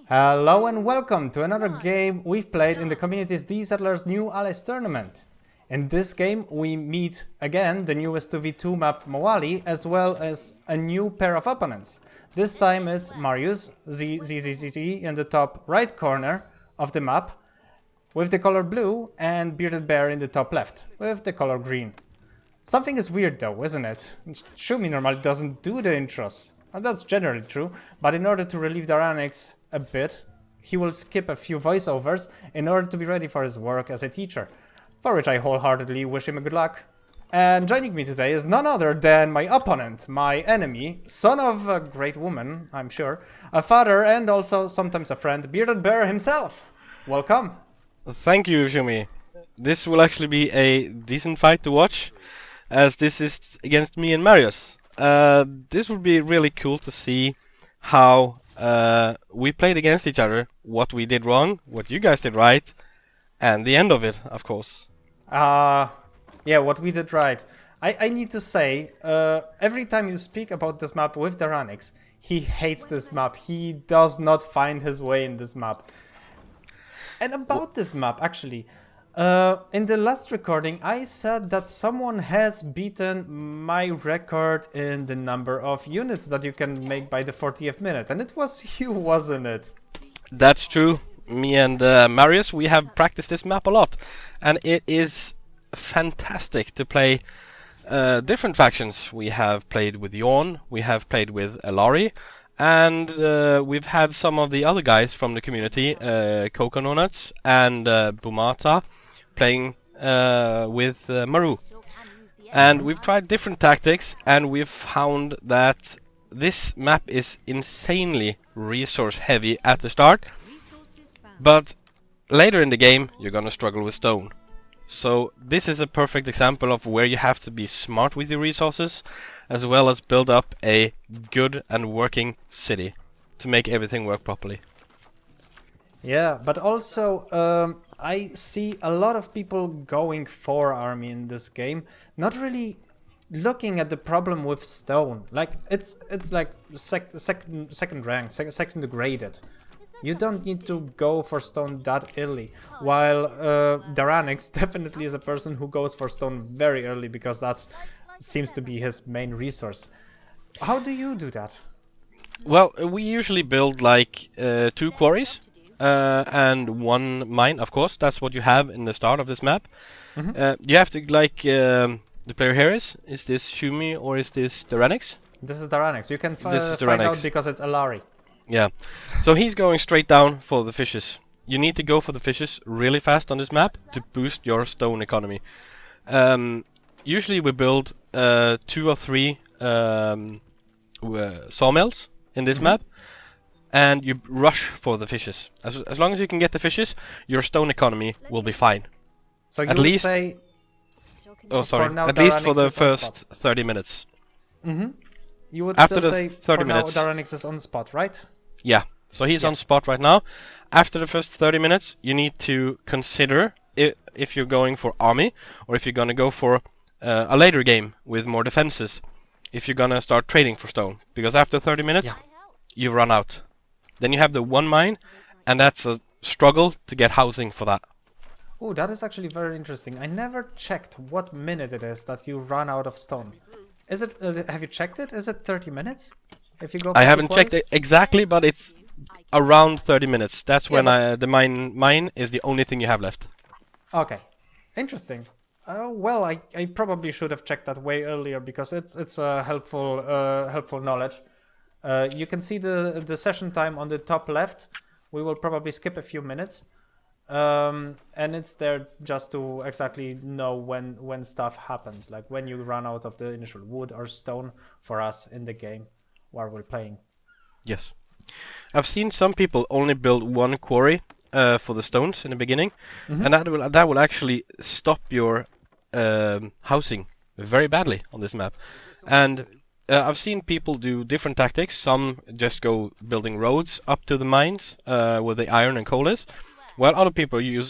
Hello and welcome to another game we've played in the community's D Settlers New Allies tournament. In this game we meet again the newest 2v2 map Moh Ali as well as a new pair of opponents. This time it's Marius, Z in the top right corner of the map with the color blue and Bearded Bear in the top left with the color green. Something is weird though, isn't it? Shumi normally doesn't do the intros. And that's generally true, but in order to relieve Daranix a bit, he will skip a few voiceovers in order to be ready for his work as a teacher, for which I wholeheartedly wish him a good luck. And joining me today is none other than my opponent, my enemy, son of a great woman, I'm sure, a father and also sometimes a friend, Bearded Bear himself. Welcome. Thank you, Shumi. This will actually be a decent fight to watch, as this is against me and Marius. This would be really cool to see how we played against each other, what we did wrong, what you guys did right, and the end of it, of course. Yeah, what we did right. I need to say, every time you speak about this map with Daranix, he hates this map. He does not find his way in this map. And about this map, actually, in the last recording, I said that someone has beaten my record in the number of units that you can make by the 40th minute, and it was you, wasn't it? That's true. Me and Marius, we have practiced this map a lot, and it is fantastic to play different factions. We have played with Yawn, we have played with Elari, and we've had some of the other guys from the community, Coconuts and Bumata, playing with Maru. And we've tried different tactics, and we've found that this map is insanely resource heavy at the start, but later in the game you're gonna struggle with stone. So this is a perfect example of where you have to be smart with your resources, as well as build up a good and working city to make everything work properly. Yeah, but also I see a lot of people going for army in this game, not really looking at the problem with stone. Like it's like second rank, second graded. You don't need to go for stone that early. While Daranix definitely is a person who goes for stone very early because that seems to be his main resource. How do you do that? Well, we usually build like 2 quarries. And 1 mine, of course. That's what you have in the start of this map. You have to, like, the player here is this Shumi or is this Daranix? This is Daranix. You can find Daranix. out because it's Elari. Yeah. So he's going straight down for the fishes. You need to go for the fishes really fast on this map to boost your stone economy. Usually we build 2 or 3 sawmills in this map. And you rush for the fishes. As long as you can get the fishes, your stone economy will be fine. So you at would least, say... Oh, sorry. now At least Daranix for the is on first spot. 30 minutes. You would After still the say 30 for minutes. now Daranix is on spot, right? Yeah. So he's on spot right now. After the first 30 minutes, you need to consider if you're going for army or if you're gonna go for a later game with more defenses. If you're gonna start trading for stone, because after 30 minutes, you run out. Then you have the 1 mine, and that's a struggle to get housing for that. Oh, that is actually very interesting. I never checked what minute it is that you run out of stone. Is it? Have you checked it? Is it 30 minutes? If you go. For I 2 haven't checked quarries? it exactly, but it's around 30 minutes. That's Yeah, when the mine is the only thing you have left. Okay, interesting. Well, I probably should have checked that way earlier because it's a helpful knowledge. You can see the session time on the top left. We will probably skip a few minutes, and it's there just to exactly know when stuff happens, like when you run out of the initial wood or stone for us in the game while we're playing. Yes. I've seen some people only build 1 quarry for the stones in the beginning, and that will actually stop your housing very badly on this map. And I've seen people do different tactics. Some just go building roads up to the mines where the iron and coal is, while other people you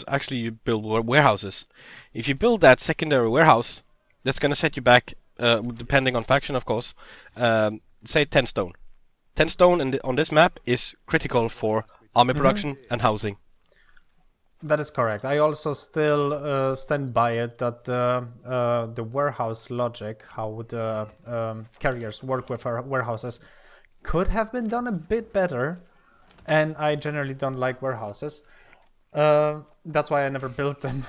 build warehouses. If you build that secondary warehouse, that's gonna set you back, depending on faction, of course, say 10 stone. 10 stone on this map is critical for army production, and housing. That is correct. I also still stand by it that the warehouse logic, how the carriers work with our warehouses, could have been done a bit better. And I generally don't like warehouses. That's why I never built them.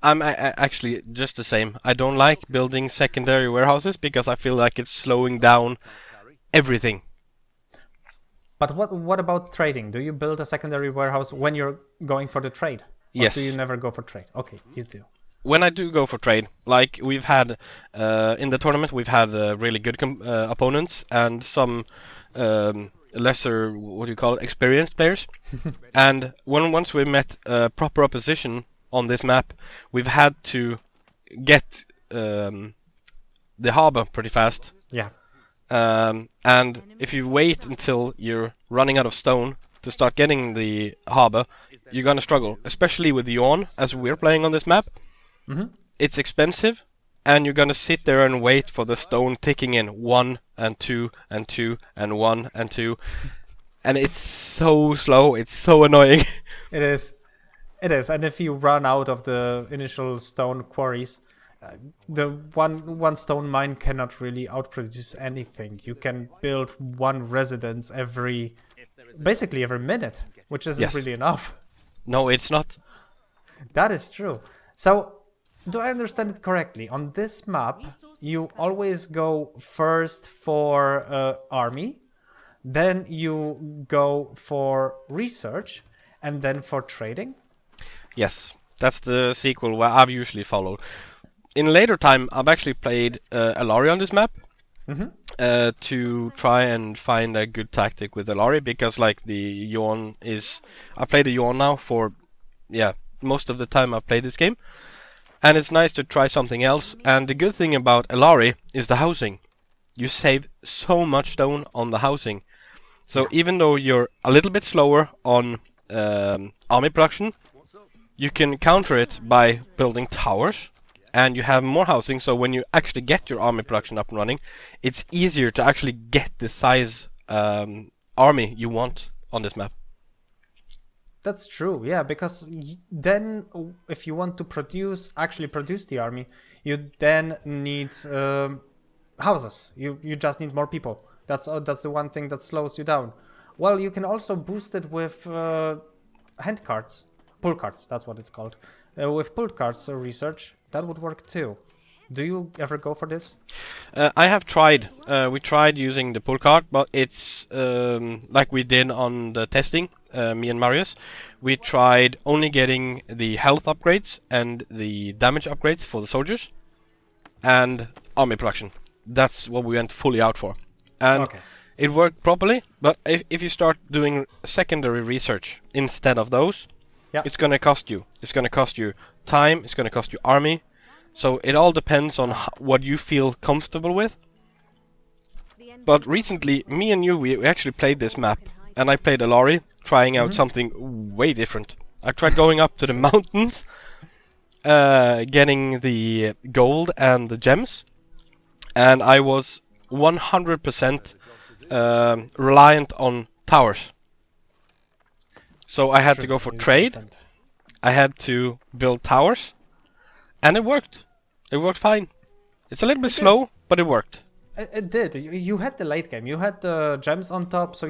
I'm actually just the same. I don't like building secondary warehouses because I feel like it's slowing down everything. But what about trading? Do you build a secondary warehouse when you're going for the trade? Or Yes. do you never go for trade? Okay, you do. When I do go for trade, like we've had in the tournament, we've had really good opponents and some lesser, what do you call it, experienced players. And once we met proper opposition on this map, we've had to get the harbor pretty fast. Yeah. And if you wait until you're running out of stone to start getting the harbor, you're gonna struggle, especially with yawn as we're playing on this map. Mm-hmm. It's expensive, and you're gonna sit there and wait for the stone ticking in 1 and 2 and 2 and 1 and 2, and it's so slow. It's so annoying. It is. It is. And if you run out of the initial stone quarries, the one stone mine cannot really outproduce anything. You can build one residence basically every minute, which isn't Yes. really enough. No, it's not. That is true. So, do I understand it correctly? On this map, you always go first for army, then you go for research, and then for trading? Yes, that's the sequel where I've usually followed. In later time, I've actually played Alari on this map to try and find a good tactic with Alari, because like the yawn is, I played the yawn now for most of the time I've played this game, and it's nice to try something else. And the good thing about Alari is the housing. You save so much stone on the housing. So even though you're a little bit slower on army production, you can counter it by building towers, and you have more housing. So when you actually get your army production up and running, it's easier to actually get the size army you want on this map. That's true, yeah, because then if you want to actually produce the army, you then need houses. You just need more people. That's the one thing that slows you down. Well, you can also boost it with hand cards, pull cards. That's what it's called. With pull cards research, that would work too. Do you ever go for this? I have tried. We tried using the pull card, but it's like we did on the testing, me and Marius. We tried only getting the health upgrades and the damage upgrades for the soldiers, and army production. That's what we went fully out for. And Okay. it worked properly, but if you start doing secondary research instead of those, it's gonna cost you. It's gonna cost you time, it's gonna cost you army. So it all depends on what you feel comfortable with. But recently, me and you, we actually played this map, and I played Alari, trying out something way different. I tried going up to the mountains, getting the gold and the gems, and I was 100% reliant on towers. So I had to go for trade, I had to build towers, and it worked. It worked fine. It's a little bit slow, but it worked. It did. You had the late game. You had the gems on top. So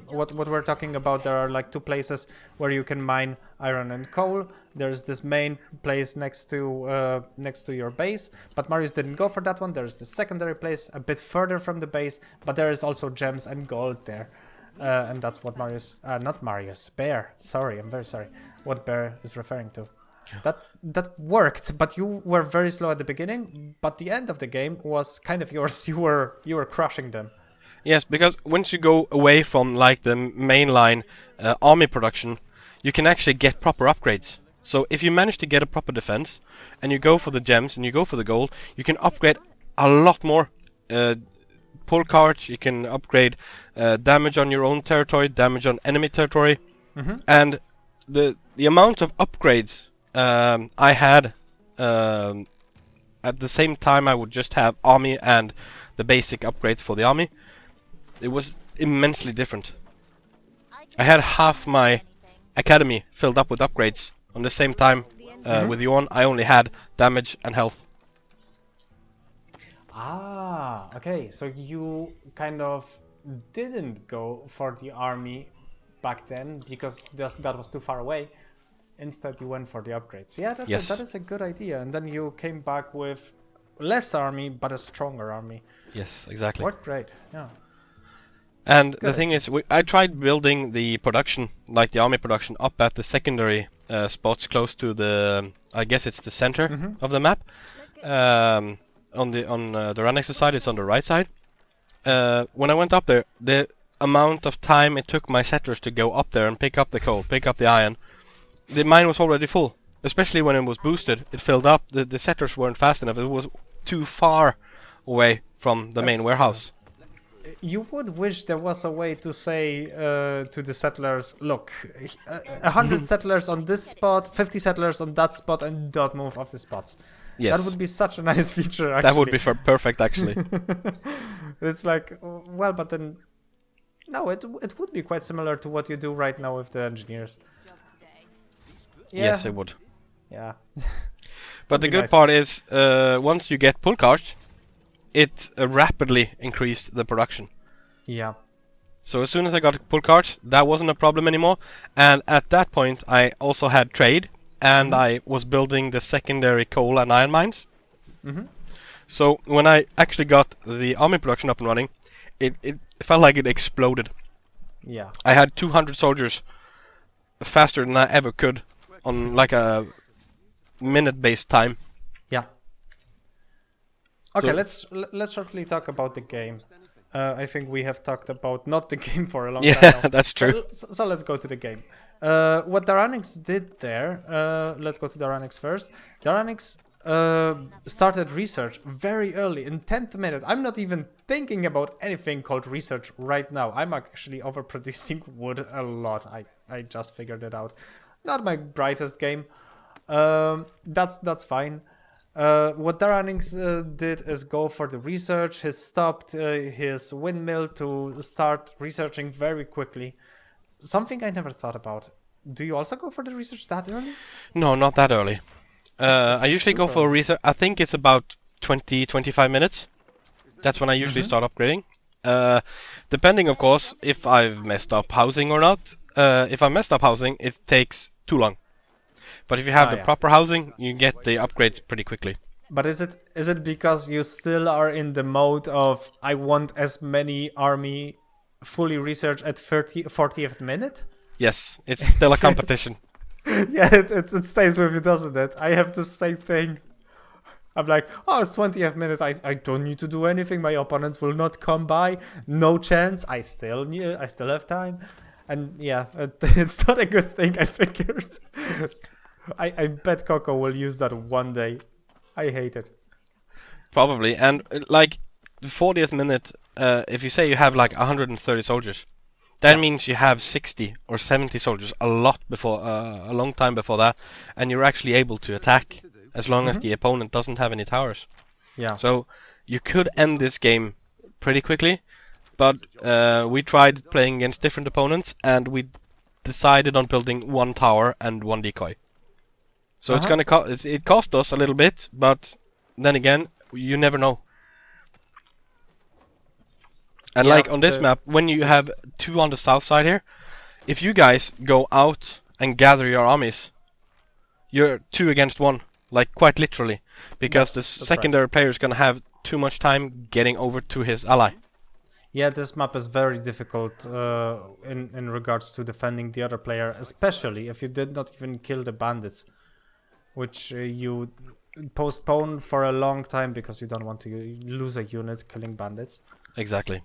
what we're talking about, there are like two places where you can mine iron and coal. There's this main place next to your base, but Marius didn't go for that one. There's the secondary place a bit further from the base, but there is also gems and gold there, and that's what Bear. Sorry, I'm very sorry. What Bear is referring to. That worked, but you were very slow at the beginning, but the end of the game was kind of yours. You were crushing them. Yes, because once you go away from like the mainline army production, you can actually get proper upgrades. So if you manage to get a proper defense, and you go for the gems and you go for the gold, you can upgrade a lot more. Pull cards, you can upgrade damage on your own territory, damage on enemy territory, and the amount of upgrades I had at the same time I would just have army and the basic upgrades for the army. It was immensely different. I had half my academy filled up with upgrades on the same time. With Yawn, I only had damage and health. Ah, okay. So you kind of didn't go for the army back then because that was too far away. Instead, you went for the upgrades. Yeah, Yes. that is a good idea. And then you came back with less army, but a stronger army. Yes, exactly. Worked great. Yeah. And the Good. thing is, I tried building the production, like the army production, up at the secondary spots close to the, I guess it's the center of the map. On the Ranex's side, it's on the right side. When I went up there, the amount of time it took my settlers to go up there and pick up the coal, pick up the iron, the mine was already full. Especially when it was boosted, it filled up. The settlers weren't fast enough. It was too far away from the main warehouse. You would wish there was a way to say to the settlers, look, 100 settlers on this spot, 50 settlers on that spot, and don't move off the spots. Yes. That would be such a nice feature, actually. That would be perfect, actually. It's like, well, but then... No, it would be quite similar to what you do right now with the engineers. Yeah. Yes, it would. Yeah. But the be good nice. part is, once you get pull cards, it rapidly increased the production. Yeah. So as soon as I got pull cards, that wasn't a problem anymore. And at that point, I also had trade, and I was building the secondary coal and iron mines. So when I actually got the army production up and running, it felt like it exploded. Yeah. I had 200 soldiers faster than I ever could on like a minute-based time. Yeah. Okay, So- let's shortly talk about the game. I think we have talked about not the game for a long Yeah, time now. that's true. So let's go to the game. What Daranix did there, let's go to Daranix first. Daranix started research very early, in 10th minute. I'm not even thinking about anything called research right now. I'm actually overproducing wood a lot. I just figured it out. Not my brightest game. That's fine. What Daranix did is go for the research. He stopped his windmill to start researching very quickly. Something I never thought about. Do you also go for the research that early? No, not that early. That's I usually go super for early. research. I think it's about 20-25 minutes. That's when I usually start upgrading. Depending, of course, if I've messed up housing or not. If I messed up housing, it takes too long. But if you have the yeah. proper housing, you get the upgrades pretty quickly. But is it because you still are in the mode of I want as many army fully researched at 40th minute? Yes, it's still a competition. Yeah, it stays with you, doesn't it? I have the same thing. I'm like, oh, it's 20th minute. I don't need to do anything. My opponents will not come by. No chance. I still have time. And yeah, it's not a good thing. I figured. I bet Coco will use that one day. I hate it. Probably. And like the 40th minute, if you say you have like 130 soldiers, that means you have 60 or 70 soldiers a long time before that, and you're actually able to attack as long as the opponent doesn't have any towers. Yeah. So you could end this game pretty quickly, but we tried playing against different opponents, and we decided on building one tower and one decoy. So it's gonna it cost us a little bit, but then again, you never know. And Yeah, like on this map, when you have two on the south side here, if you guys go out and gather your armies, you're 2 against 1, like quite literally, because the secondary player is gonna have too much time getting over to his ally. Yeah, this map is very difficult in regards to defending the other player, especially if you did not even kill the bandits, which you postpone for a long time because you don't want to lose a unit killing bandits. Exactly.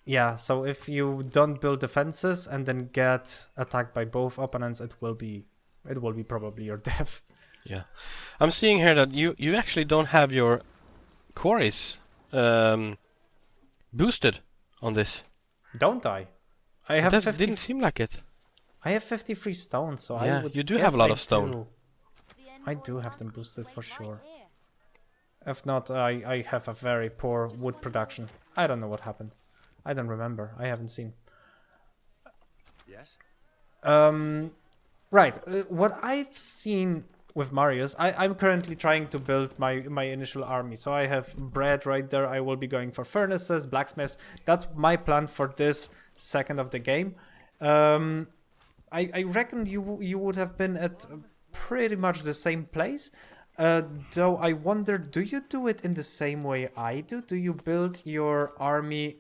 Yeah, so if you don't build defenses and then get attacked by both opponents, it will be probably your death. Yeah, I'm seeing here that you actually don't have your quarries boosted on this. Don't I? I have It didn't seem like it. I have 53 stones, so Yeah, I would you do guess have a lot I of stone. do. I do have them boosted for sure. If not, I have a very poor wood production. I don't know what happened. I don't remember. I haven't seen. Yes. Right. What I've seen with Marius, I'm currently trying to build my initial army. So I have bread right there. I will be going for furnaces, blacksmiths. That's my plan for this second of the game. I reckon you would have been at pretty much the same place. Though I wonder, do you do it in the same way I do? Do you build your army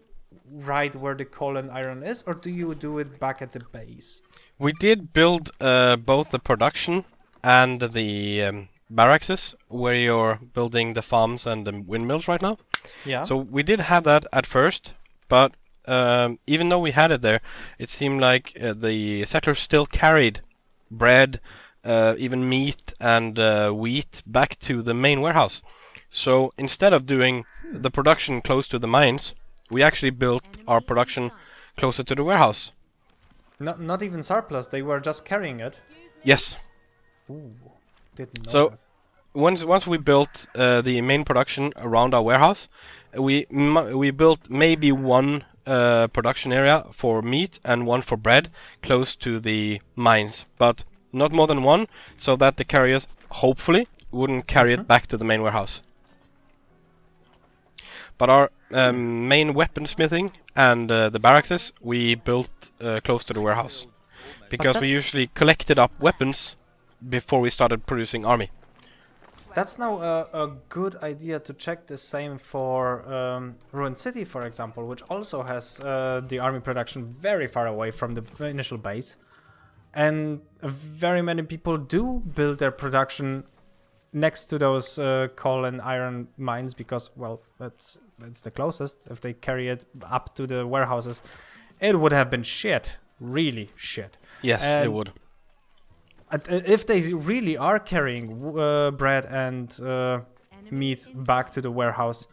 right where the coal and iron is, or do you do it back at the base? We did build both the production and the barracks where you're building the farms and the windmills right now. Yeah. So we did have that at first, but even though we had it there, it seemed like the settlers still carried bread, even meat and wheat back to the main warehouse. So instead of doing the production close to the mines, we actually built our production closer to the warehouse. Not even surplus. They were just carrying it. Yes. Ooh, didn't know So that. once we built the main production around our warehouse, we built maybe one production area for meat and one for bread close to the mines, but not more than one, so that the carriers hopefully wouldn't carry it back to the main warehouse. But our main weaponsmithing and the barracks we built close to the warehouse, because we usually collected up weapons before we started producing army. That's now a good idea to check the same for Ruined City, for example, which also has the army production very far away from the initial base. And very many people do build their production next to those coal and iron mines because, well, that's the closest. If they carry it up to the warehouses, it would have been shit. Really shit. Yes, it would. If they really are carrying bread and meat back to the warehouse,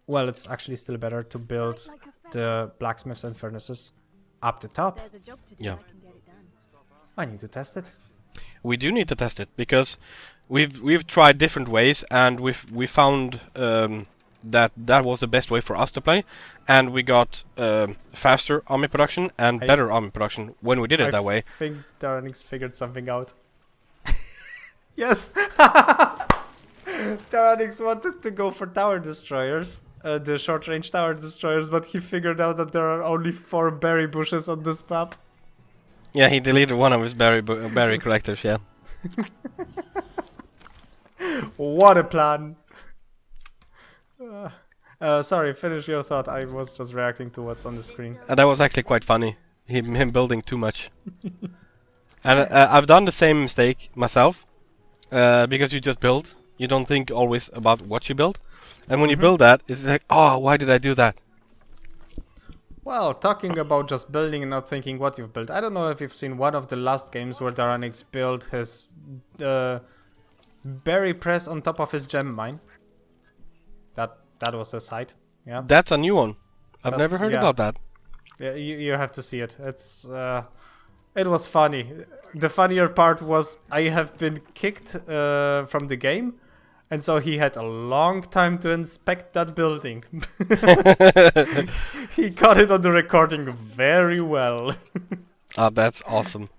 well, it's actually still better to build the blacksmiths and furnaces up the top. Yeah. I need to test it. We do need to test it because we've tried different ways and we found that was the best way for us to play, and we got faster army production and better army production when we did it that way. I think Darrenix figured something out. Yes! Darrenix wanted to go for tower destroyers, the short-range tower destroyers, but he figured out that there are only 4 berry bushes on this map. Yeah, he deleted one of his berry collectors, yeah. What a plan! Sorry, finish your thought. I was just reacting to what's on the screen. And that was actually quite funny, him building too much. And I've done the same mistake myself, because you just build. You don't think always about what you build. And when you build that, it's like, oh, why did I do that? Well, talking about just building and not thinking what you've built. I don't know if you've seen one of the last games where Darrenix built his berry press on top of his gem mine. That was a sight. Yeah. That's a new one. I've never heard about that. Yeah, you have to see it. It's it was funny. The funnier part was I have been kicked from the game, and so he had a long time to inspect that building. He got it on the recording very well. Oh, that's awesome.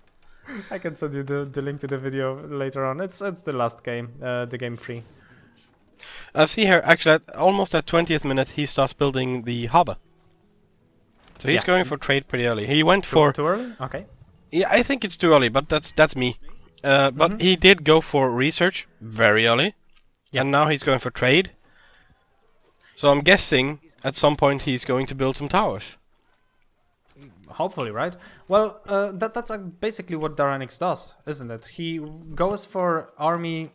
I can send you the link to the video later on. It's the last game, the game 3. I see here, actually, almost at 20th minute, he starts building the harbor. So he's going for trade pretty early. He went for... Too early? Okay. Yeah, I think it's too early, but that's me. But he did go for research very early. Yeah. And now he's going for trade. So I'm guessing at some point he's going to build some towers. Hopefully, right? Well, that's basically what Darrenix does, isn't it? He goes for army...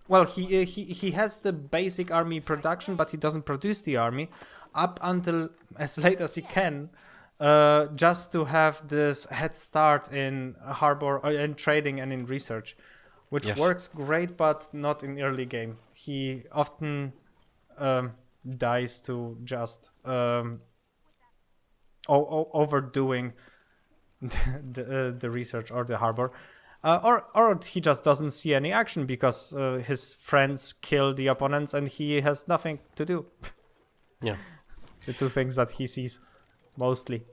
Well, he has the basic army production, but he doesn't produce the army up until as late as he can, just to have this head start in harbor, in trading and in research, which works great, but not in early game. He often dies to just overdoing the research or the harbor. Or he just doesn't see any action because his friends kill the opponents and he has nothing to do. Yeah. The two things that he sees, mostly.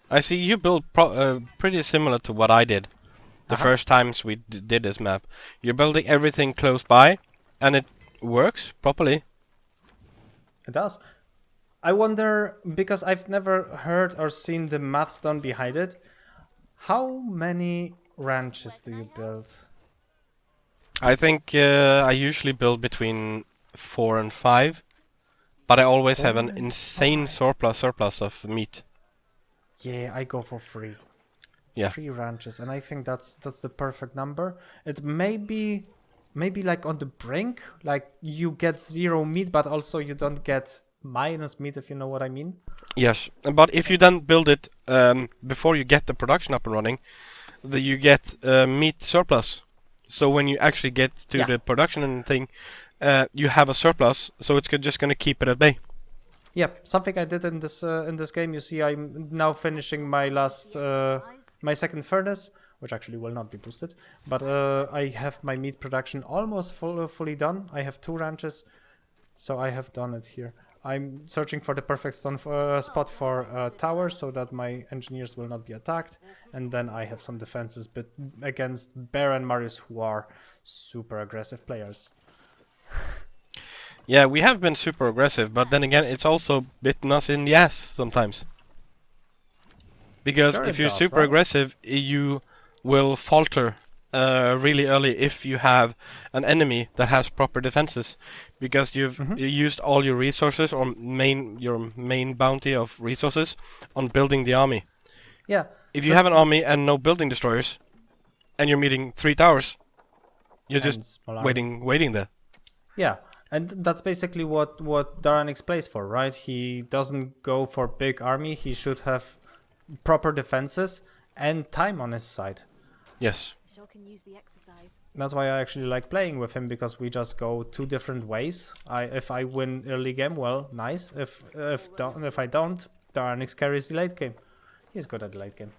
I see you build pretty similar to what I did the first times we did this map. You're building everything close by, and it works properly. It does. I wonder, because I've never heard or seen the maths done behind it, how many ranches do you build? I think I usually build between 4 and 5, but I always have an 4 and insane 5. surplus of meat. Yeah, I go for 3. Yeah. 3 ranches, and I think that's the perfect number. It may be maybe like on the brink, like you get 0 meat, but also you don't get minus meat, if you know what I mean. Yes, but if you then build it before you get the production up and running, you get meat surplus. So when you actually get to the production and thing, you have a surplus. So it's just gonna keep it at bay. Yeah, something I did in this game. You see, I'm now finishing my last my second furnace, which actually will not be boosted. But I have my meat production almost fully done. I have 2 ranches, so I have done it here. I'm searching for the perfect spot for towers so that my engineers will not be attacked. And then I have some defenses, but against Bear and Marius, who are super aggressive players. Yeah, we have been super aggressive, but then again, it's also bitten us in the ass sometimes. Because Sure if it you're does, super right? aggressive, you will falter really early if you have an enemy that has proper defenses, because you've used all your resources or your main bounty of resources on building the army. Yeah. If you have an army and no building destroyers, and you're meeting 3 towers, you're And just small army. waiting there. Yeah, and that's basically what Daranix plays for, right? He doesn't go for big army. He should have proper defenses and time on his side. Yes. Sure can use the exercise. That's why I actually like playing with him, because we just go 2 different ways. If I win early game, well, nice. If I don't, Daranix carries the late game. He's good at the late game.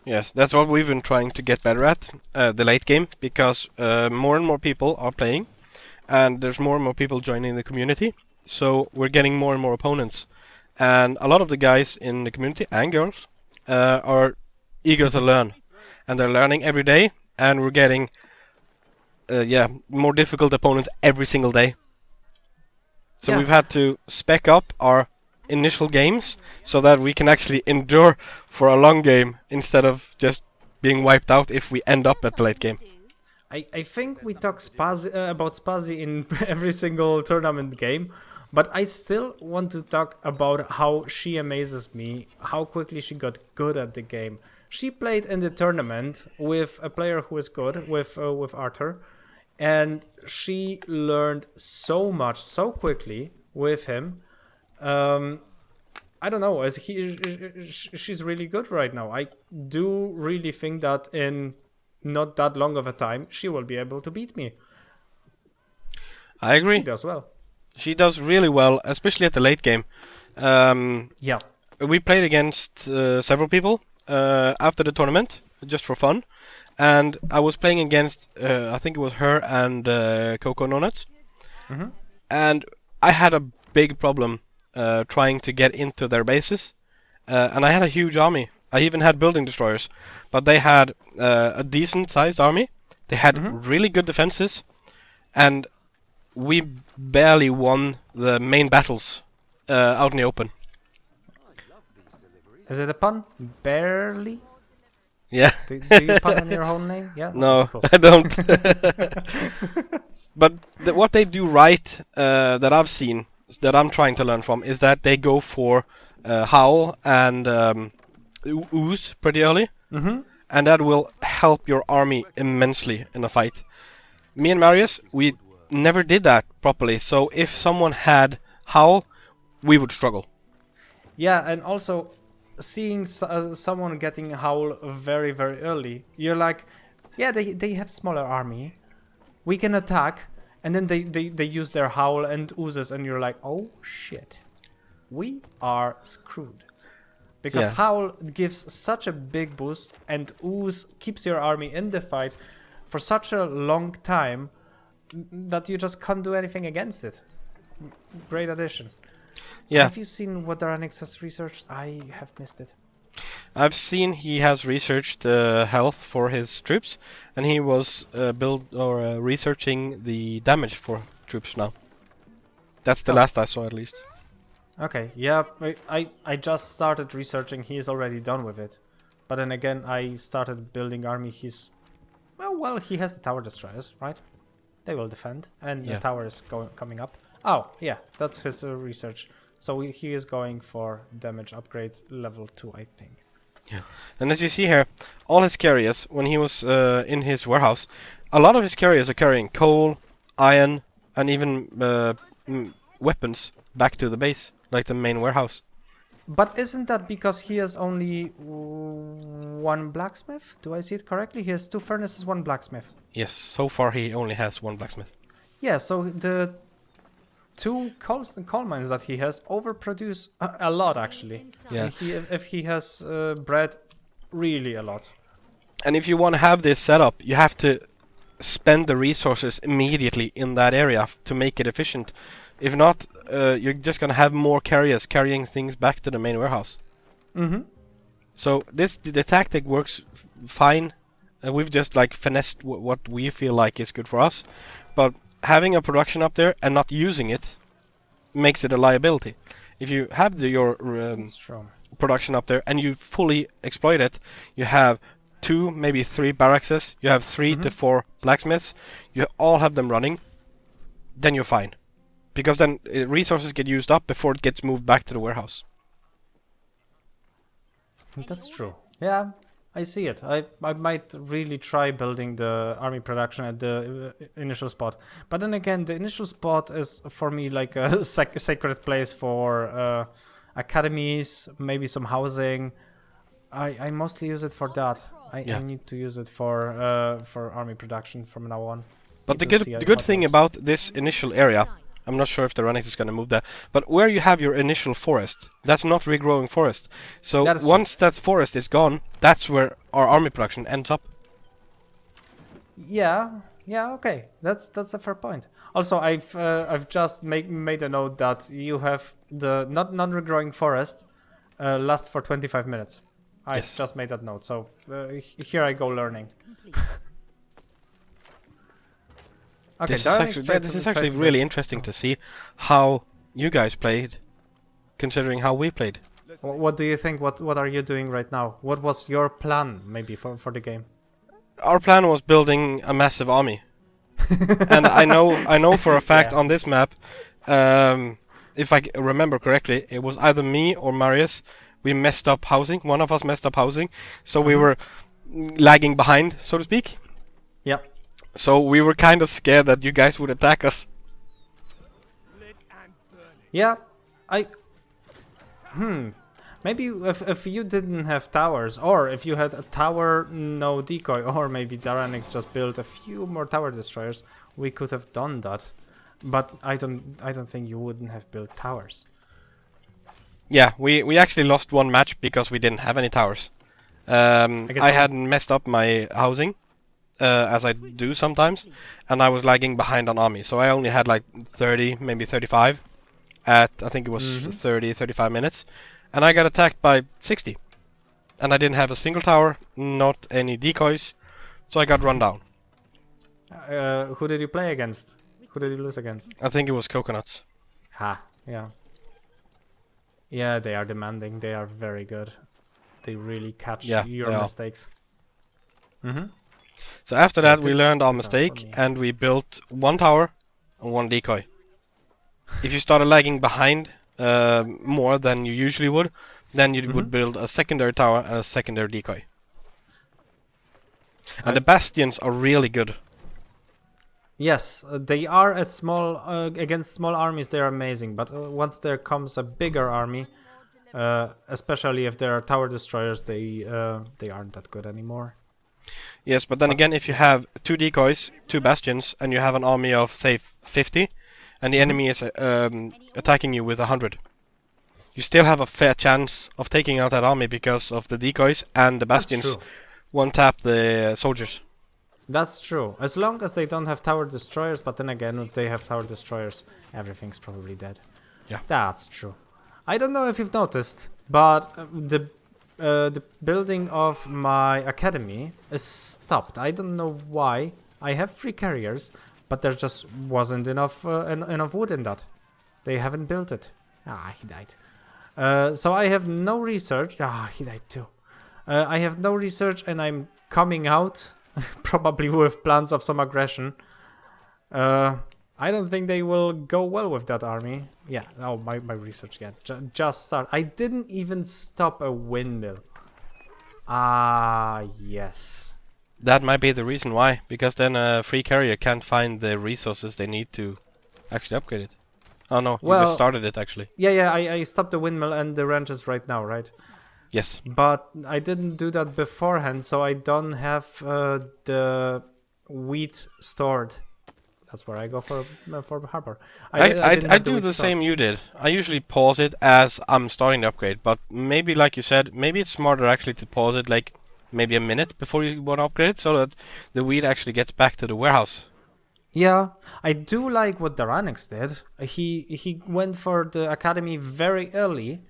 Yes, that's what we've been trying to get better at, the late game, because more and more people are playing, and there's more and more people joining the community, so we're getting more and more opponents. And a lot of the guys in the community, and girls, are eager to learn, and they're learning every day, and we're getting more difficult opponents every single day. So Yeah. we've had to spec up our initial games so that we can actually endure for a long game instead of just being wiped out if we end up at the late game. I think we talk about Spazzy in every single tournament game, but I still want to talk about how she amazes me, how quickly she got good at the game. She played in the tournament with a player who is good, with Arthur, and she learned so much so quickly with him. I don't know, she's really good right now. I do really think that in not that long of a time, she will be able to beat me. I agree. She does well. She does really well, especially at the late game. Yeah. We played against several people after the tournament, just for fun. And I was playing against, I think it was her and Coco Donuts. Mm-hmm. And I had a big problem trying to get into their bases. And I had a huge army. I even had building destroyers. But they had a decent sized army. They had really good defenses. And we barely won the main battles out in the open. Is it a pun? Barely? Yeah. Do you pun on your own name? Yeah. No, Okay, cool. I don't. But what they do right, that I've seen, that I'm trying to learn from, is that they go for howl and ooze pretty early, and that will help your army immensely in a fight. Me and Marius, we never did that properly, so if someone had howl, we would struggle. Yeah, and also seeing someone getting howl very, very early, you're like, yeah, they have smaller army. We can attack, and then they use their howl and oozes, and you're like, oh shit, we are screwed. Because howl gives such a big boost, and ooze keeps your army in the fight for such a long time that you just can't do anything against it. Great addition. Yeah. Have you seen what Daranix has researched? I have missed it. I've seen he has researched health for his troops, and he was researching the damage for troops now. That's the Oh. last I saw, at least. Okay, yeah, I just started researching. He's already done with it. But then again, I started building army. He's... Well, he has the tower destroyers, right? They will defend. And Yeah. the tower is coming up. Oh, yeah, that's his research. So he is going for damage upgrade level 2, I think. Yeah. And as you see here, all his carriers, when he was in his warehouse, a lot of his carriers are carrying coal, iron, and even weapons back to the base, like the main warehouse. But isn't that because he has only one blacksmith? Do I see it correctly? He has 2 furnaces, 1 blacksmith. Yes, so far he only has 1 blacksmith. Yeah, so the 2 coal mines that he has overproduce a lot, actually. Yeah. And if he has bread, really a lot. And if you want to have this setup, you have to spend the resources immediately in that area to make it efficient. If not, you're just gonna have more carriers carrying things back to the main warehouse. Mm-hmm. So the tactic works fine. We've just like finessed what we feel like is good for us, but having a production up there and not using it makes it a liability. If you have your production up there and you fully exploit it, you have 2, maybe 3 barracks, you have 3 to 4 blacksmiths, you all have them running, then you're fine. Because then resources get used up before it gets moved back to the warehouse. That's true. Yeah, I see it. I might really try building the army production at the initial spot. But then again, the initial spot is for me like a sacred place for academies, maybe some housing. I mostly use it for that. I need to use it for army production from now on. But the good thing about this initial area, I'm not sure if the Runix is going to move that, but where you have your initial forest, that's not regrowing forest. So once that forest is gone, that's where our army production ends up. Yeah, okay, that's a fair point. Also, I've just made a note that you have the non-regrowing forest lasts for 25 minutes. I just made that note, so here I go learning. Okay, this is actually really interesting to see how you guys played, considering how we played. What do you think? What are you doing right now? What was your plan, maybe, for the game? Our plan was building a massive army, and I know for a fact on this map, if I remember correctly, it was either me or Marius. We messed up housing. One of us messed up housing, so we were lagging behind, so to speak. Yeah. So we were kind of scared that you guys would attack us. Yeah, maybe if you didn't have towers, or if you had a tower, no decoy, or maybe Daranix just built a few more tower destroyers, we could have done that. But I don't think you wouldn't have built towers. Yeah, we actually lost one match because we didn't have any towers. I hadn't messed up my housing. As I do sometimes, and I was lagging behind on army, so I only had like 30, maybe 35 at, I think it was 30, 35 minutes, and I got attacked by 60, and I didn't have a single tower, not any decoys, so I got run down. Who did you play against? Who did you lose against? I think it was Coconuts. Yeah. Yeah, they are demanding, they are very good. They really catch your mistakes. So after that, we learned our mistake, and we built 1 tower and 1 decoy. If you started lagging behind more than you usually would, then you would build a secondary tower and a secondary decoy. And the bastions are really good. Yes, they are at small against small armies. They are amazing, but once there comes a bigger army, especially if there are tower destroyers, they aren't that good anymore. Yes, but then again, if you have 2 decoys, 2 bastions, and you have an army of, say, 50, and the enemy is attacking you with 100, you still have a fair chance of taking out that army because of the decoys and the bastions one-tap the soldiers. That's true, as long as they don't have tower destroyers, but then again, if they have tower destroyers, everything's probably dead. Yeah. That's true. I don't know if you've noticed, but the building of my academy is stopped. I don't know why. I have 3 carriers, but there just wasn't enough enough wood in that. They haven't built it. Ah, he died. So I have no research. Ah, he died too. I have no research, and I'm coming out probably with plans of some aggression. I don't think they will go well with that army. Yeah, oh, my research again. Just start. I didn't even stop a windmill. Ah, yes. That might be the reason why, because then a free carrier can't find the resources they need to actually upgrade it. Oh no, you just started it actually. Yeah, I stopped the windmill and the ranches right now, right? Yes. But I didn't do that beforehand, so I don't have the wheat stored. That's where I go for harbor. I do the same you did. I usually pause it as I'm starting the upgrade, but maybe like you said, maybe it's smarter actually to pause it like maybe a minute before you want to upgrade it, so that the wheat actually gets back to the warehouse. Yeah, I do like what Daranix did. He went for the academy very early,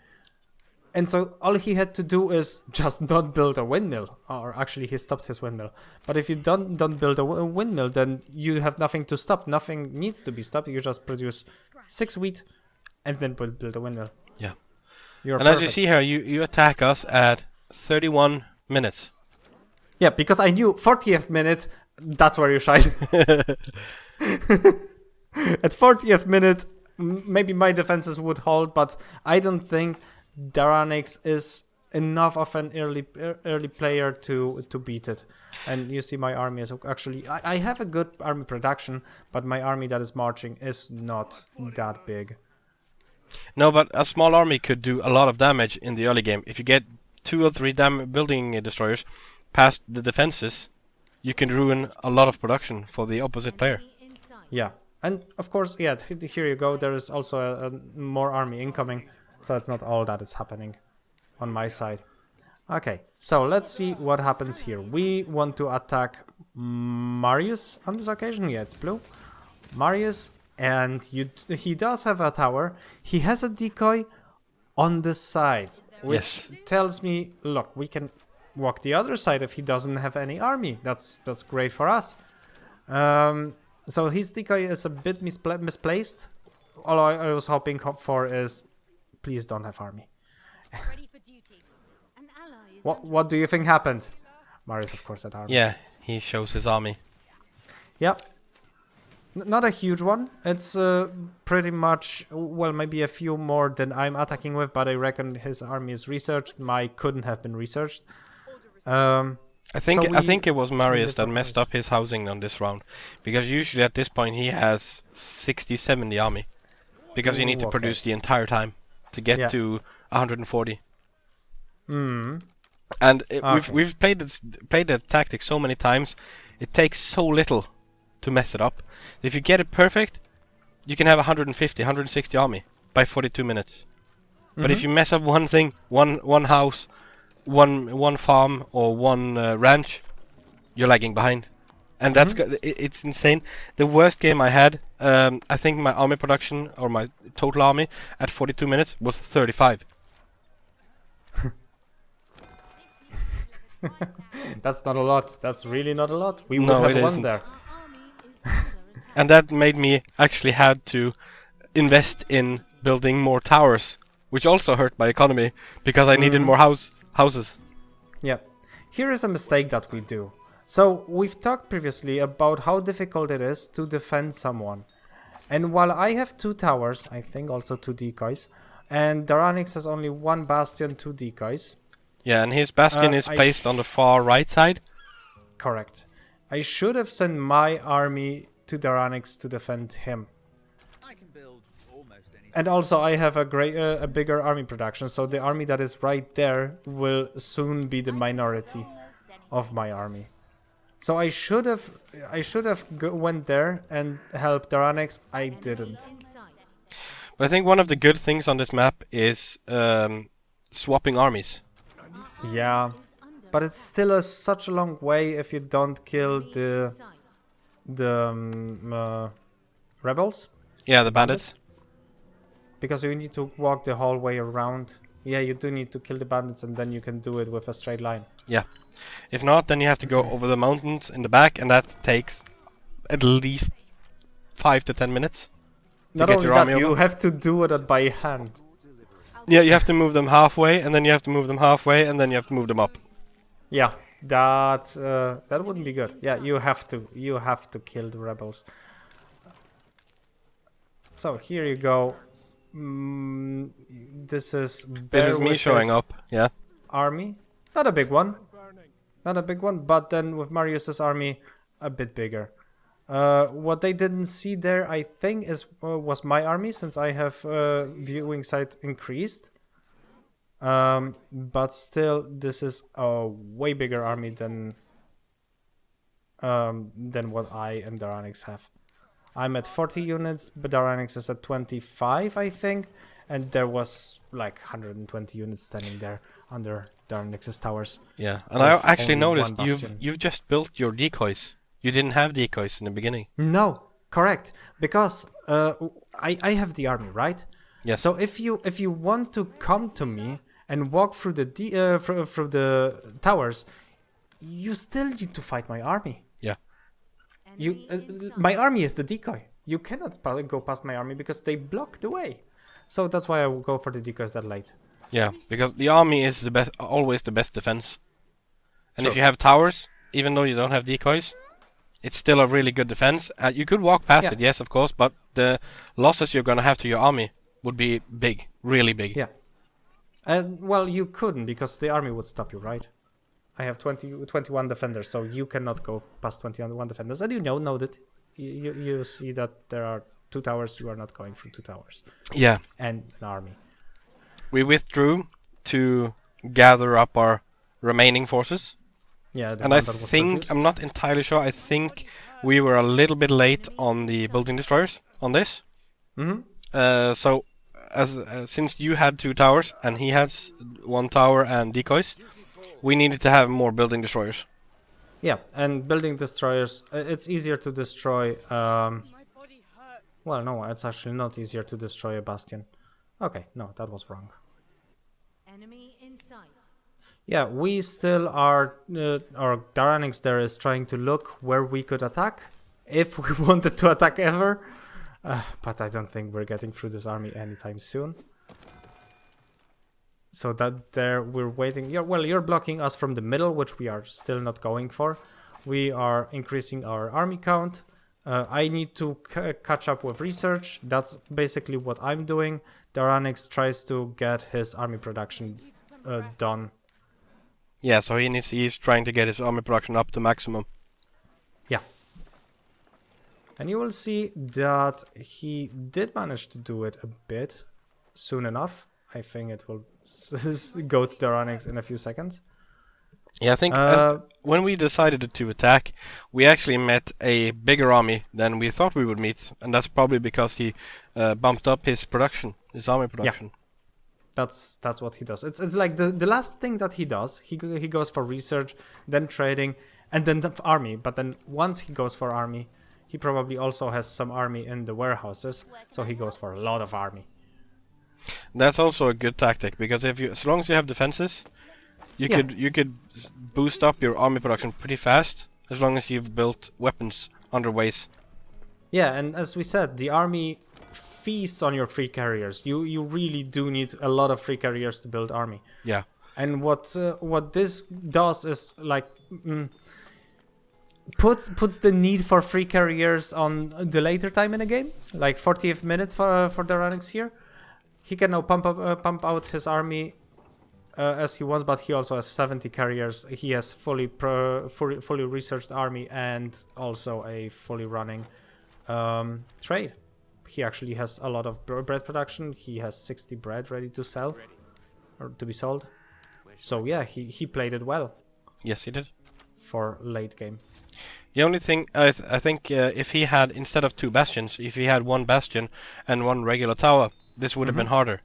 and so all he had to do is just not build a windmill. Or actually, he stopped his windmill. But if you don't build a windmill, then you have nothing to stop. Nothing needs to be stopped. You just produce 6 wheat, and then build a windmill. Yeah. You're and perfect. As you see here, you attack us at 31 minutes. Yeah, because I knew 40th minute, that's where you shine. At 40th minute, maybe my defenses would hold, but I don't think Daranix is enough of an early player to beat it. And you see my army is actually... I have a good army production, but my army that is marching is not that big. No, but a small army could do a lot of damage in the early game. If you get 2 or 3 building destroyers past the defenses, you can ruin a lot of production for the opposite player. Yeah, and of course, yeah, here you go. There is also a more army incoming, so it's not all that is happening on my side. Okay, so let's see what happens here. We want to attack Marius on this occasion. Yeah, it's blue. Marius, and he does have a tower. He has a decoy on the side, which tells me, look, we can walk the other side if he doesn't have any army. That's great for us. So his decoy is a bit misplaced. All I was hoping for is, please don't have army. Ready for duty. An ally is What do you think happened? Marius, of course, had army. Yeah, he shows his army. Yep. Not a huge one. It's pretty much, well, maybe a few more than I'm attacking with, but I reckon his army is researched. My couldn't have been researched. I think it was Marius that messed up his housing on this round, because usually at this point he has 60-70 army, because you need to produce the entire time to get to 140. And we've played the tactic so many times, it takes so little to mess it up. If you get it perfect, you can have 150, 160 army by 42 minutes. But if you mess up one thing, one house, one farm or one ranch, you're lagging behind, and that's it's insane. The worst game I had, I think my army production or my total army at 42 minutes was 35. That's not a lot. That's really not a lot. We would have won there. And that made me actually had to invest in building more towers, which also hurt my economy because I needed more houses. Yeah. Here is a mistake that we do. So we've talked previously about how difficult it is to defend someone. And while I have 2 towers, I think also 2 decoys, and Daranix has only 1 bastion, 2 decoys. Yeah, and his bastion is placed on the far right side. Correct. I should have sent my army to Daranix to defend him. I can build almost anything. And also I have a bigger army production, so the army that is right there will soon be the minority of my army. So I should have went there and helped Daranix. I didn't. But I think one of the good things on this map is swapping armies. Yeah, but it's still such a long way if you don't kill the rebels. Yeah, the bandits. Because you need to walk the whole way around. Yeah, you do need to kill the bandits, and then you can do it with a straight line. Yeah. If not, then you have to go over the mountains in the back, and that takes at least 5 to 10 minutes to Not get only your that, army you over. have to do it by hand. Yeah, you have to move them halfway, and then you have to move them halfway, and then you have to move them up. Yeah, that wouldn't be good. Yeah, you have to kill the rebels. So here you go. This is This is me showing up. Yeah. Army, not a big one, but then with Marius's army, a bit bigger. What they didn't see there, I think, was my army, since I have viewing sight increased. But still, this is a way bigger army than what I and Daranix have. I'm at 40 units, but Daranix is at 25, I think, and there was like 120 units standing there under Daranix's towers. Yeah, and I With actually only noticed one bastion. you've just built your decoys. You didn't have decoys in the beginning. No, correct, because I have the army, right? Yes. So if you want to come to me and walk through the through the towers, you still need to fight my army. Yeah. My army is the decoy. You cannot go past my army because they block the way. So that's why I will go for the decoys that late. Yeah, because the army is the best, always the best defense. And if True. you have towers, even though you don't have decoys, it's still a really good defense. You could walk past Yeah. it, yes, of course, but the losses you're gonna have to your army would be big, really big. Yeah. And well, you couldn't because the army would stop you, right? I have 21 defenders, so you cannot go past 21 defenders. And you know that you see that there are 2 towers. You are not going through 2 towers Yeah. and an army. We withdrew to gather up our remaining forces. Yeah, the And I one that was think, produced. I'm not entirely sure, I think we were a little bit late on the building destroyers on this. Mhm. So, since you had 2 towers and he has 1 tower and decoys, we needed to have more building destroyers. Yeah, and building destroyers, it's easier to destroy. Well, no, it's actually not easier to destroy a bastion. Okay, no, that was wrong. Enemy in sight. Yeah, we still are. Our Daranix there is trying to look where we could attack, if we wanted to attack ever. But I don't think we're getting through this army anytime soon. So that there, we're waiting. You're blocking us from the middle, which we are still not going for. We are increasing our army count. I need to catch up with research. That's basically what I'm doing. Daranix tries to get his army production done. Yeah, so he's trying to get his army production up to maximum. Yeah. And you will see that he did manage to do it a bit soon enough. I think it will go to Daranix in a few seconds. Yeah, I think when we decided to attack, we actually met a bigger army than we thought we would meet, and that's probably because he bumped up his production, his army production. That's what he does. It's like the last thing that he does. He goes for research, then trading, and then the army. But then once he goes for army, he probably also has some army in the warehouses, so he goes for a lot of army. That's also a good tactic, because as long as you have defenses, you could boost up your army production pretty fast, as long as you've built weapons under ways. Yeah, and as we said, the army feasts on your free carriers. You really do need a lot of free carriers to build army. Yeah. And what this does is like puts the need for free carriers on the later time in the game, like 40th minute for Daranix here. He can now pump out his army as he wants, but he also has 70 carriers. He has fully researched army and also a fully running trade. He actually has a lot of bread production. He has 60 bread ready to sell or to be sold. So yeah, he played it well. Yes, he did. For late game. The only thing I think if he had, instead of 2 bastions, if he had 1 bastion and 1 regular tower, this would have been harder.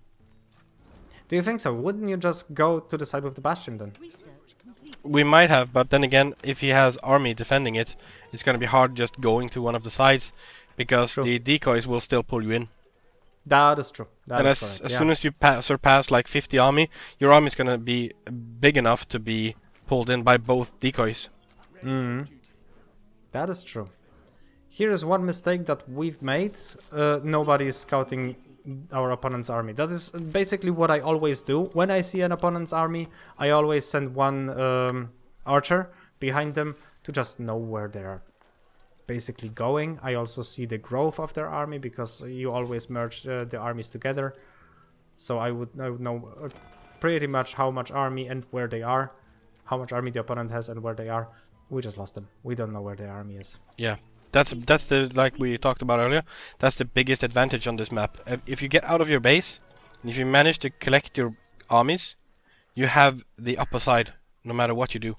Do you think so? Wouldn't you just go to the side with the bastion then? Research complete. We might have, but then again, if he has army defending it, it's going to be hard just going to one of the sides, because True. the decoys will still pull you in. That is true. That And is as correct. as Yeah. soon as you surpass like 50 army, your army is gonna be big enough to be pulled in by both decoys. That is true. Here is one mistake that we've made. Nobody is scouting our opponent's army. That is basically what I always do. When I see an opponent's army, I always send one archer behind them to just know where they are basically going. I also see the growth of their army because you always merge the armies together. So I would know pretty much how much army and where they are, how much army the opponent has and where they are. We just lost them. We don't know where their army is. Yeah, that's the, like we talked about earlier, that's the biggest advantage on this map. If you get out of your base, and if you manage to collect your armies, you have the upper side no matter what you do.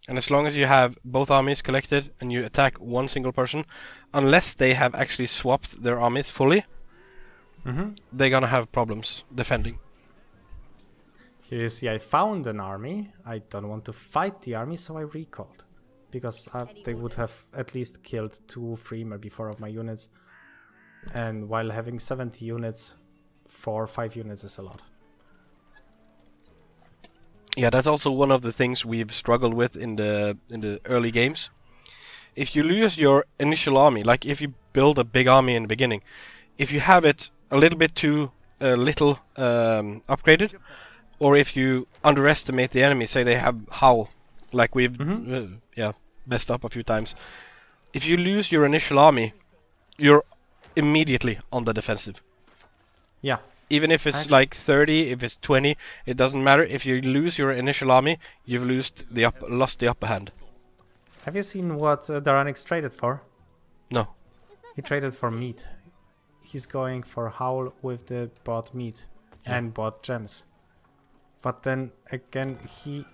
And as long as you have both armies collected and you attack one single person, unless they have actually swapped their armies fully, they're gonna have problems defending. Here you see I found an army. I don't want to fight the army, so I recalled. Because they would have at least killed 2, 3, maybe 4 of my units. And while having 70 units, 4 or 5 units is a lot. Yeah, that's also one of the things we've struggled with in the early games. If you lose your initial army, like if you build a big army in the beginning, if you have it a little bit too little upgraded, or if you underestimate the enemy, say they have Howl, like we've messed up a few times. If you lose your initial army, you're immediately on the defensive. Yeah. Even if it's like 30, if it's 20, it doesn't matter. If you lose your initial army, you've lost the upper hand. Have you seen what Daranix traded for? No. He traded for meat. He's going for Howl with the bought meat and bought gems. But then again, he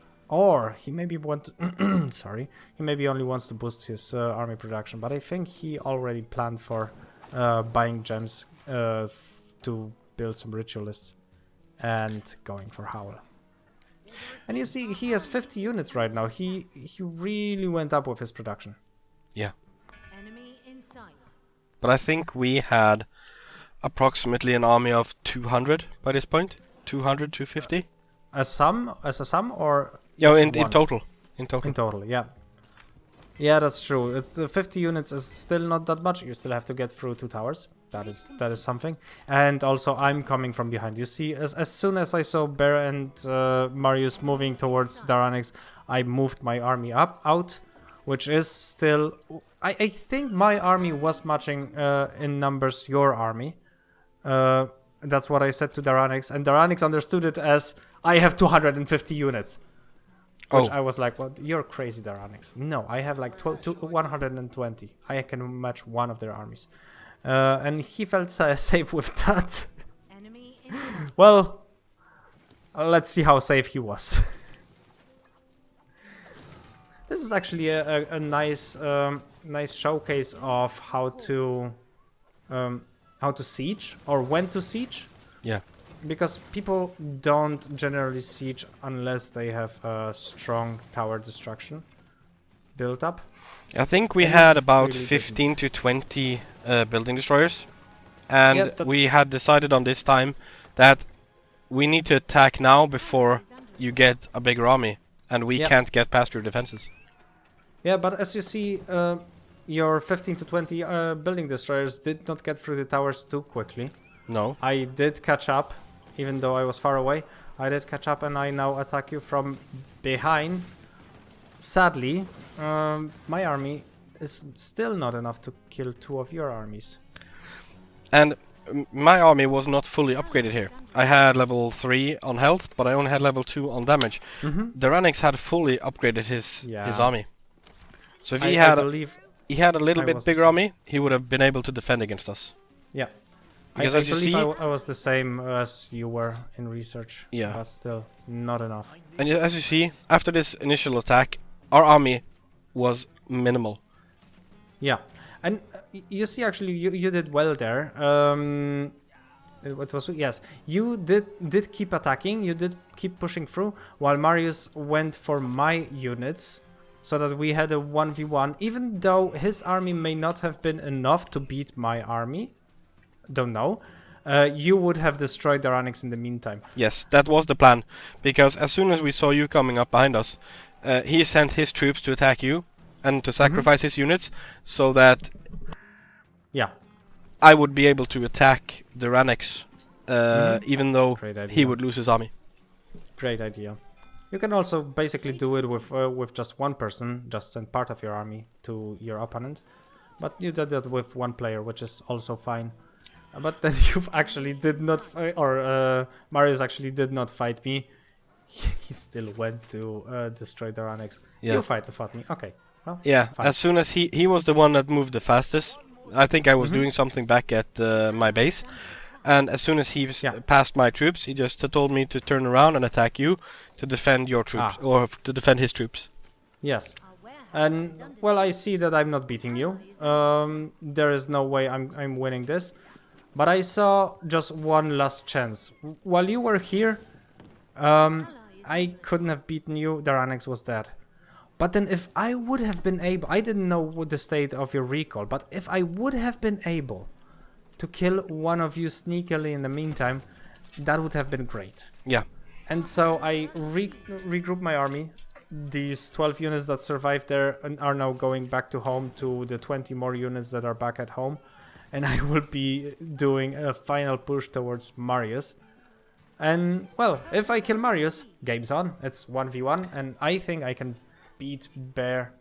maybe he maybe only wants to boost his army production. But I think he already planned for buying gems to build some ritualists and going for Howl. And you see, he has 50 units right now. He really went up with his production. Yeah. Enemy in sight. But I think we had approximately an army of 200 by this point. 200, 250. As a sum, or Yeah, each in one? total. In total. In total, yeah. Yeah, that's true. It's 50 units is still not that much. You still have to get through 2 towers. That is something. And also, I'm coming from behind. You see, as soon as I saw Bear and Marius moving towards Daranix, I moved my army out, which is still... I think my army was matching in numbers your army. That's what I said to Daranix, and Daranix understood it as, I have 250 units. Which I was like, well, you're crazy, Daranix. No, I have like 120. I can match one of their armies. And he felt safe with that. Enemy in sight. Well, let's see how safe he was. This is actually a nice nice showcase of how to siege or when to siege. Yeah. Because people don't generally siege unless they have a strong tower destruction built up. I think we had about really 15 to 20 building destroyers. And we had decided on this time that we need to attack now before you get a bigger army. And we can't get past your defenses. Yeah, but as you see, your 15 to 20 building destroyers did not get through the towers too quickly. No. I did catch up, even though I was far away. I did catch up, and I now attack you from behind. Sadly, my army is still not enough to kill 2 of your armies. And my army was not fully upgraded here. I had level 3 on health, but I only had level 2 on damage. Daranix had fully upgraded his army. So if he had a little bit bigger army, he would have been able to defend against us. Yeah. Because I as you believe see, I was the same as you were in research. Yeah. But still, not enough. and as you see, after this initial attack, our army was minimal. Yeah. And you see, actually, you did well there. It was, yes, you did keep attacking. You did keep pushing through, while Marius went for my units, so that we had a 1v1. Even though his army may not have been enough to beat my army, don't know. you would have destroyed the Ranix in the meantime. Yes, that was the plan. Because as soon as we saw you coming up behind us, he sent his troops to attack you and to sacrifice his units so that Yeah, I would be able to attack the Ranix, even though Great idea. he would lose his army. great idea. You can also basically do it with just one person, just send part of your army to your opponent. But you did that with one player, which is also fine. But then you actually did not, Marius actually did not fight me. He still went to destroy the Ranix. Yeah. You fought me. Okay. Well, Yeah, fine. as soon as he was the one that moved the fastest. I think I was doing something back at my base. And as soon as he passed my troops, he just told me to turn around and attack you to defend your troops, or to defend his troops. Yes. And well, I see that I'm not beating you. There is no way I'm winning this. But I saw just one last chance. While you were here, I couldn't have beaten you. The Ranix was dead. But then if I would have been able, I didn't know what the state of your recall, but if I would have been able to kill one of you sneakily in the meantime, that would have been great. Yeah. And so I regrouped my army. These 12 units that survived there are now going back to home to the 20 more units that are back at home. And I will be doing a final push towards Marius. And, well, if I kill Marius, game's on. It's 1v1, and I think I can beat Bear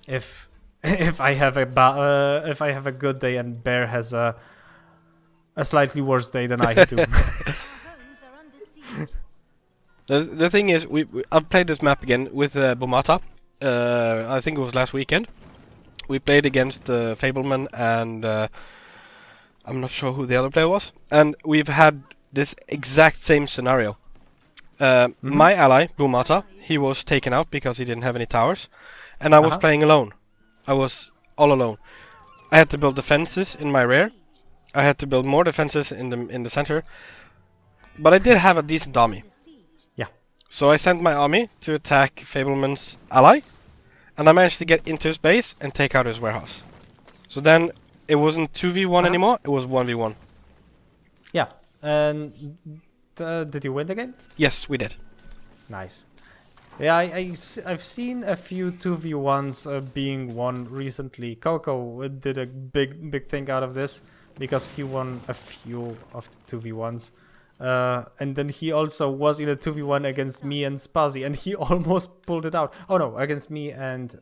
if I have a good day and Bear has a slightly worse day than I do. Homes are under siege. The thing is, I've played this map again with Bomata. I think it was last weekend. We played against Fableman and I'm not sure who the other player was. And we've had this exact same scenario. My ally, Bomata, he was taken out because he didn't have any towers. And I was playing alone. I was all alone. I had to build defenses in my rear. I had to build more defenses in the center. But I did have a decent army. Yeah. So I sent my army to attack Fableman's ally, and I managed to get into his base and take out his warehouse. So then it wasn't 2v1 anymore, it was 1v1. Yeah. And did you win the game? Yes, we did. Nice. Yeah, I've seen a few 2v1s being won recently. Coco did a big thing out of this because he won a few of 2v1s. And then he also was in a 2v1 against me and Spazzy, and he almost pulled it out. Oh no, against me and...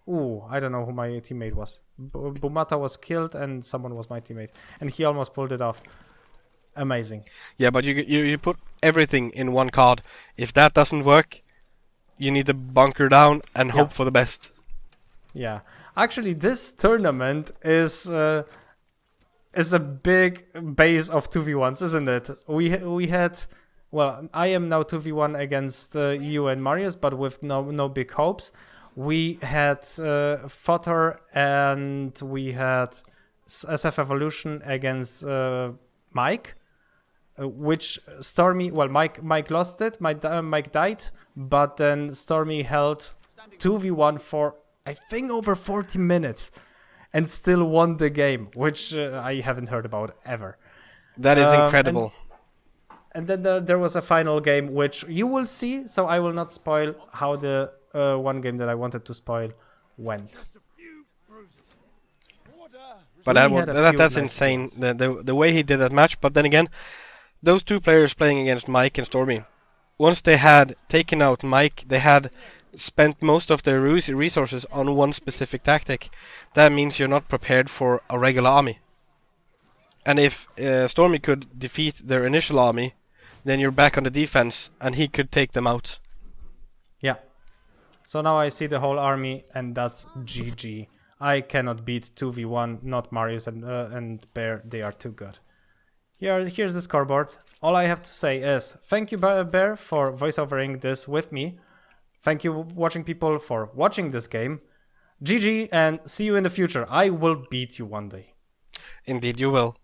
Ooh, I don't know who my teammate was. Bumata was killed and someone was my teammate. And he almost pulled it off. Amazing. Yeah, but you put everything in one card. If that doesn't work, you need to bunker down and hope for the best. Yeah. Actually, this tournament is a big base of 2v1s, isn't it? We had... Well, I am now 2v1 against you and Marius, but with no big hopes. We had Fodder and we had SF Evolution against Mike, which Stormy... Well, Mike lost it, Mike died, but then Stormy held 2v1 for, I think, over 40 minutes and still won the game, which I haven't heard about ever. That is incredible. And then there was a final game, which you will see, so I will not spoil how the one game that I wanted to spoil went. But that's insane, the way he did that match. But then again, those two players playing against Mike and Stormy, once they had taken out Mike, they had spent most of their resources on one specific tactic. That means you're not prepared for a regular army. And if Stormy could defeat their initial army, then you're back on the defense and he could take them out. Yeah. So now I see the whole army and that's GG. I cannot beat 2v1, not Marius and Bear, they are too good. Here's the scoreboard. All I have to say is thank you, Bear, for voiceovering this with me. Thank you, watching people, for watching this game. GG, and see you in the future. I will beat you one day. Indeed you will.